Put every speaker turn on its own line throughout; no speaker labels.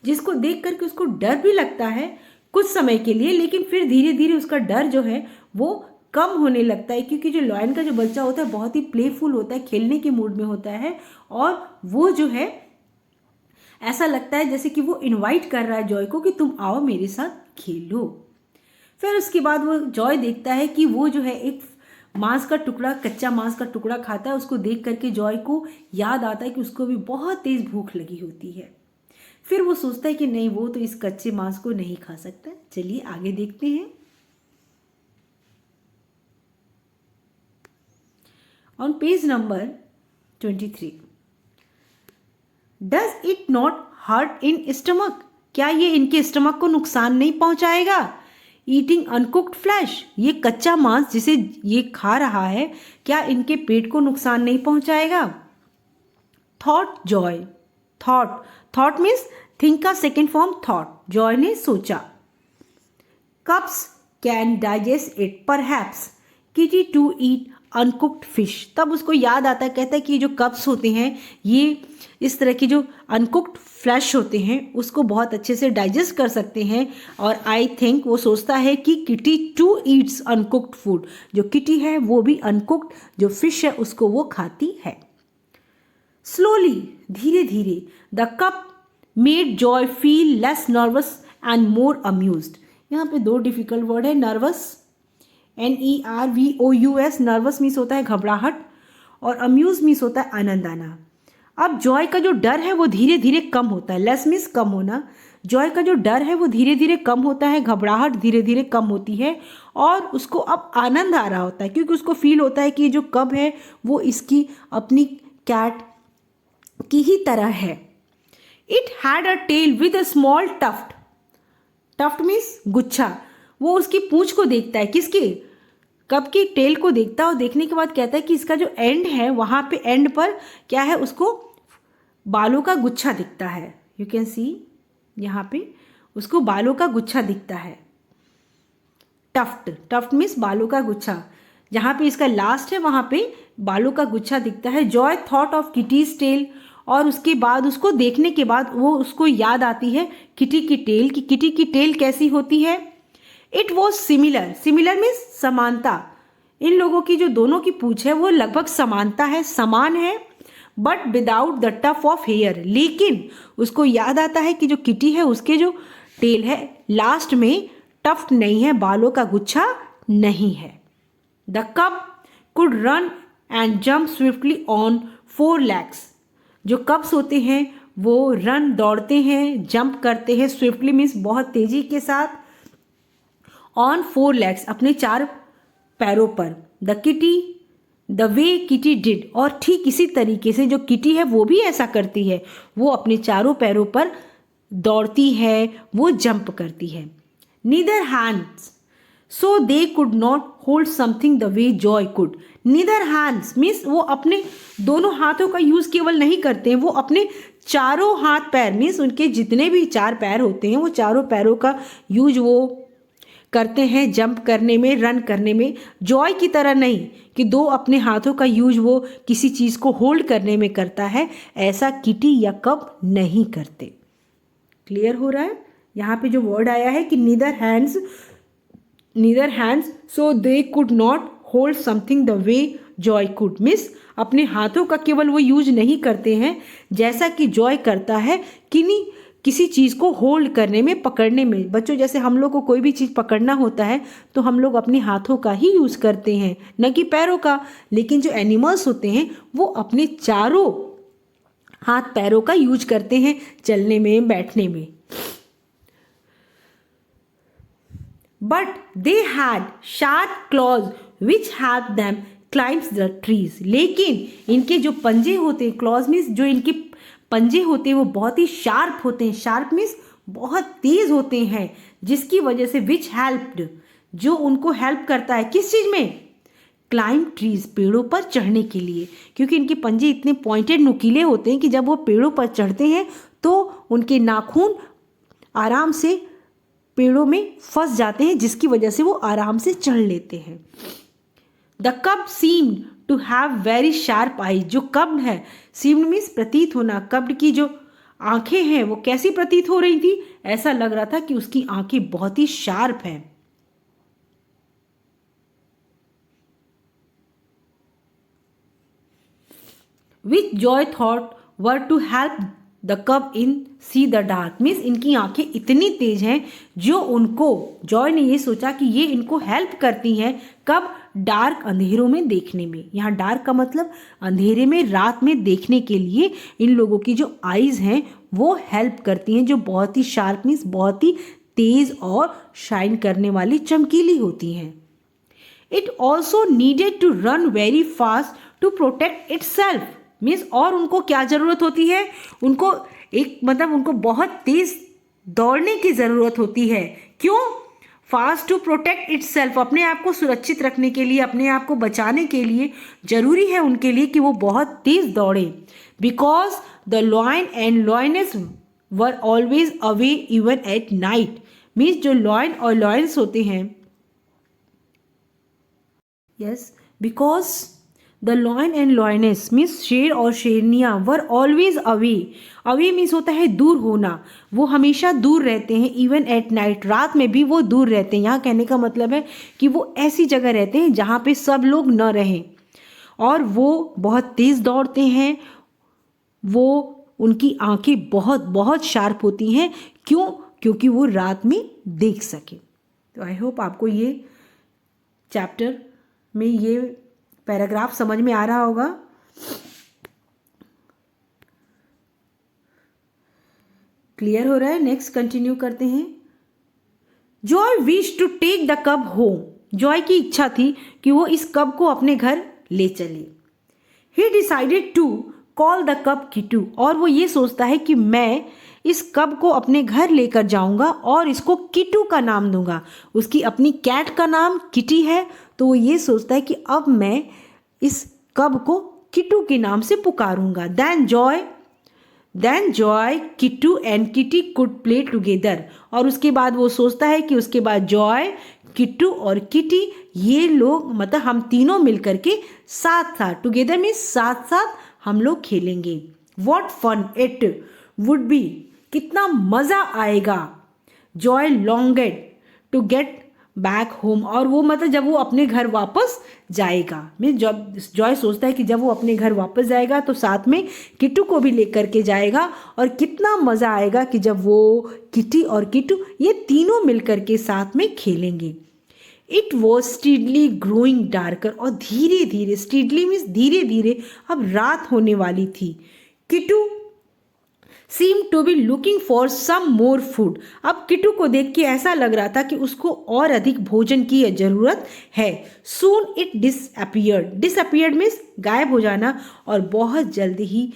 जिसको देख करके उसको डर भी लगता है कुछ समय के लिए, लेकिन फिर धीरे धीरे उसका डर जो है वो कम होने लगता है, क्योंकि जो लॉयन का जो बच्चा होता है बहुत ही प्लेफुल होता है, खेलने के मूड में होता है, और वो जो है ऐसा लगता है जैसे कि वो इनवाइट कर रहा है जॉय को कि तुम आओ मेरे साथ खेलो। फिर उसके बाद वो जॉय देखता है कि वो जो है एक मांस का टुकड़ा, कच्चा मांस का टुकड़ा खाता है। उसको देख करके जॉय को याद आता है कि उसको भी बहुत तेज भूख लगी होती है। फिर वो सोचता है कि नहीं, वो तो इस कच्चे मांस को नहीं खा सकता। चलिए आगे देखते हैं। On page number 23, does it not hurt in stomach? क्या ये इनके स्टमक को नुकसान नहीं पहुंचाएगा? ईटिंग अनकुक्ड फ्लैश, ये कच्चा मांस जिसे ये खा रहा है, क्या इनके पेट को नुकसान नहीं पहुंचाएगा? Thought Joy, thought means think का सेकेंड फॉर्म थॉट। जॉय ने सोचा। Cubs can digest it perhaps, kitty too eat uncooked fish. तब उसको याद आता है, कहता है कि जो कप्स होते हैं ये इस तरह की जो अनकुक्ड फ्लैश होते हैं उसको बहुत अच्छे से डाइजेस्ट कर सकते हैं, और आई थिंक वो सोचता है कि Kitty too eats uncooked food, जो किटी है वो भी अनकुक्ड जो फिश है उसको वो खाती है। स्लोली, धीरे धीरे, the cup made Joy feel less nervous and more amused. यहाँ पे दो डिफिकल्ट वर्ड है, नर्वस NERVOUS, नर्वस मीन्स होता है घबराहट, और अम्यूज मीन्स होता है आनंद आना। अब जॉय का जो डर है वो धीरे धीरे कम होता है। लेस मीन्स कम होना। जॉय का जो डर है वो धीरे धीरे कम होता है, घबराहट धीरे धीरे कम होती है, और उसको अब आनंद आ रहा होता है, क्योंकि उसको फील होता है कि जो कब है वो इसकी अपनी कैट की ही तरह है। It had a tail with a small tuft, tuft means गुच्छा। वो उसकी पूंछ को देखता है, किसकी? कब की टेल को देखता है, और देखने के बाद कहता है कि इसका जो एंड है वहां पे एंड पर क्या है, उसको बालों का गुच्छा दिखता है। यू कैन सी, यहाँ पे उसको बालों का गुच्छा दिखता है। टफ्ट मीन्स बालों का गुच्छा, जहाँ पे इसका लास्ट है वहाँ पे बालों का गुच्छा दिखता है। Joy thought of Kitty's tail, और उसके बाद उसको देखने के बाद वो उसको याद आती है किटी की टेल, कि किटी की टेल कैसी होती है। It was similar, similar means समानता। इन लोगों की जो दोनों की पूंछ है वो लगभग समानता है, समान है, but without the tuft of hair. लेकिन उसको याद आता है कि जो किटी है उसके जो टेल है लास्ट में टफ्ट नहीं है, बालों का गुच्छा नहीं है। The cup could run and jump swiftly on 4 legs, जो कप्स होते हैं वो रन दौड़ते हैं, जंप करते हैं, स्विफ्टली मीन्स बहुत तेजी के साथ, ऑन 4 legs अपने 4 पैरों पर। The kitty the way kitty did, और ठीक इसी तरीके से जो किटी है वो भी ऐसा करती है, वो अपने 4 पैरों पर दौड़ती है, वो जंप करती है। Neither hands so they could not hold something the way Joy could. Neither hands means वो अपने दोनों हाथों का यूज केवल नहीं करते हैं, वो अपने 4 हाथ पैर मीन्स उनके जितने भी 4 पैर होते हैं वो 4 पैरों का यूज वो करते हैं जंप करने में, रन करने में। जॉय की तरह नहीं कि 2 अपने हाथों का यूज वो किसी चीज़ को होल्ड करने में करता है, ऐसा किटी या कप नहीं करते। क्लियर हो रहा है? यहाँ पे जो वर्ड आया है कि neither hands so they could not hold something the way Joy could, miss अपने हाथों का केवल वो यूज नहीं करते हैं जैसा कि जॉय करता है किसी चीज़ को होल्ड करने में, पकड़ने में। बच्चों जैसे हम लोग को कोई भी चीज़ पकड़ना होता है तो हम लोग अपने हाथों का ही यूज़ करते हैं, न कि पैरों का। लेकिन जो एनिमल्स होते हैं वो अपने 4 हाथ पैरों का यूज करते हैं चलने में, बैठने में। But they had sharp clause which help them climbs the trees. लेकिन इनके जो पंजे होते हैं, क्लॉज मीन्स जो इनके पंजे होते हैं वो बहुत ही शार्प होते हैं। शार्प मीन्स बहुत तेज होते हैं, जिसकी वजह से विच हेल्प्ड, जो उनको हेल्प करता है किस चीज में? क्लाइंब ट्रीज, पेड़ों पर चढ़ने के लिए। क्योंकि इनके पंजे इतने पॉइंटेड, नुकीले होते हैं कि जब वो पेड़ों पर चढ़ते हैं तो उनके नाखून आराम से पेड़ों में फंस जाते हैं, जिसकी वजह से वो आराम से चढ़ लेते हैं। The cub seemed to have very sharp eyes, जो कब्ड है, सीम्ड मीन्स प्रतीत होना, कब्ड की जो आंखें हैं वो कैसी प्रतीत हो रही थी? ऐसा लग रहा था कि उसकी आंखें बहुत ही शार्प हैं। Which Joy thought were to help the cub in see the dark, means इनकी आंखें इतनी तेज हैं जो उनको, जॉय ने ये सोचा कि ये इनको हेल्प करती हैं कब? डार्क, अंधेरों में देखने में। यहाँ डार्क का मतलब अंधेरे में, रात में देखने के लिए इन लोगों की जो आईज हैं वो हेल्प करती हैं, जो बहुत ही शार्प मीन्स बहुत ही तेज और शाइन करने वाली, चमकीली होती हैं। It also needed to run very fast to protect itself, means और उनको क्या ज़रूरत होती है? उनको एक मतलब उनको बहुत तेज दौड़ने की ज़रूरत होती है। क्यों? Fast to protect itself, अपने आप को सुरक्षित रखने के लिए, अपने आप को बचाने के लिए ज़रूरी है उनके लिए कि वो बहुत तेज दौड़े। Because the lion and lioness were always away even at night, means जो लॉयन और लॉयंस होते हैं, yes, because the lion and lioness means शेर और शेरनियाँ were always away, away means होता है दूर होना, वो हमेशा दूर रहते हैं, इवन एट नाइट, रात में भी वो दूर रहते हैं। यहाँ कहने का मतलब है कि वो ऐसी जगह रहते हैं जहाँ पे सब लोग न रहें, और वो बहुत तेज़ दौड़ते हैं, वो उनकी आंखें बहुत बहुत शार्प होती हैं। क्यों? क्योंकि वो रात में देख सके। तो आई होप आपको ये चैप्टर में ये पैराग्राफ समझ में आ रहा होगा। क्लियर हो रहा है? नेक्स्ट कंटिन्यू करते हैं। Joy wish to take the cub home, Joy की इच्छा थी कि वो इस कब को अपने घर ले चले। He decided to call the cub Kittu, और वो ये सोचता है कि मैं इस कब को अपने घर लेकर जाऊंगा और इसको किटू का नाम दूंगा। उसकी अपनी कैट का नाम किटी है, तो वो ये सोचता है कि अब मैं इस कब को किटू के नाम से पुकारूंगा। Then Joy Kittu and Kitty could play together, और उसके बाद वो सोचता है कि उसके बाद जॉय, किट्टू और किटी ये लोग मतलब हम तीनों मिलकर के साथ साथ, टुगेदर मीन्स साथ साथ हम लोग खेलेंगे। What fun it would be, कितना मज़ा आएगा। Joy longed to get back home, और वो मतलब जब वो अपने घर वापस जाएगा, मीन्स जब जॉय सोचता है कि जब वो अपने घर वापस जाएगा तो साथ में किट्टू को भी लेकर के जाएगा, और कितना मज़ा आएगा कि जब वो किटी और किट्टू ये तीनों मिलकर के साथ में खेलेंगे। It was steadily growing darker, और धीरे धीरे, स्टीडली मीन्स धीरे धीरे, अब रात होने वाली थी। Kittu seem to be looking for some more food, अब किट्टू को देख के ऐसा लग रहा था कि उसको और अधिक भोजन की ज़रूरत है। Soon it disappeared, disappeared means गायब हो जाना, और बहुत जल्दी ही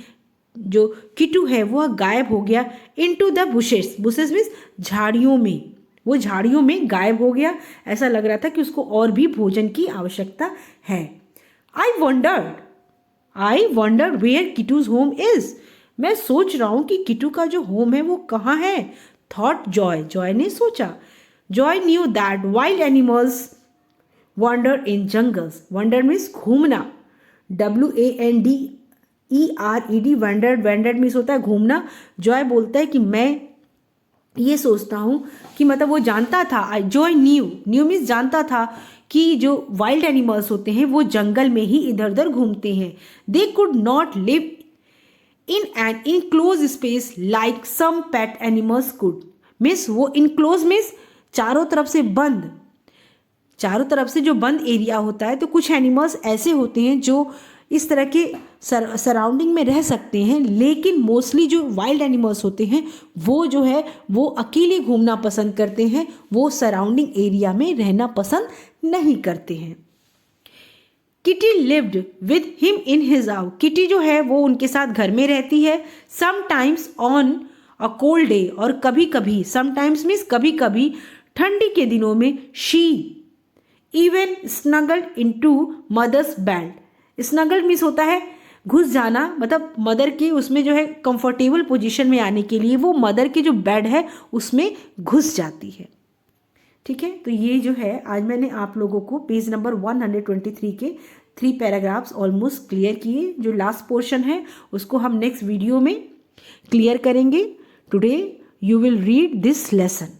जो किट्टू है वह गायब हो गया। Into the bushes, bushes means झाड़ियों में, वो झाड़ियों में गायब हो गया। ऐसा लग रहा था कि उसको और भी भोजन की आवश्यकता है। I wondered where Kittu's home is, मैं सोच रहा हूँ कि किटू का जो होम है वो कहाँ है। थॉट जॉय, जॉय ने सोचा। Joy knew that wild animals wonder in jungles, wonder means घूमना, WANDERED, वंडर्ड, वंडर्ड मीन्स होता है घूमना। जॉय बोलता है कि मैं ये सोचता हूँ कि मतलब वो जानता था, जॉय न्यू मीन्स जानता था कि जो वाइल्ड एनिमल्स होते हैं वो जंगल में ही इधर उधर घूमते हैं। They could not live in an enclose space like some pet animals could, means वो इनक्लोज मीन्स चारों तरफ से बंद, चारों तरफ से जो बंद एरिया होता है, तो कुछ एनिमल्स ऐसे होते हैं जो इस तरह के सराउंडिंग में रह सकते हैं, लेकिन मोस्टली जो वाइल्ड एनिमल्स होते हैं वो जो है वो अकेले घूमना पसंद करते हैं, वो सराउंडिंग एरिया में रहना पसंद नहीं करते हैं। Kitty lived with him in his house, kitty जो है वो उनके साथ घर में रहती है। Sometimes on a cold day, और कभी कभी, समटाइम्स मीन्स कभी कभी, ठंडी के दिनों में she even snuggled into mother's bed, snuggled means होता है घुस जाना, मतलब मदर के उसमें जो है कंफर्टेबल पोजीशन में आने के लिए वो मदर के जो बेड है उसमें घुस जाती है। ठीक है, तो ये जो है आज मैंने आप लोगों को पेज नंबर 123 के 3 पैराग्राफ्स ऑलमोस्ट क्लियर किए। जो लास्ट पोर्शन है उसको हम नेक्स्ट वीडियो में क्लियर करेंगे। Today you will read this lesson.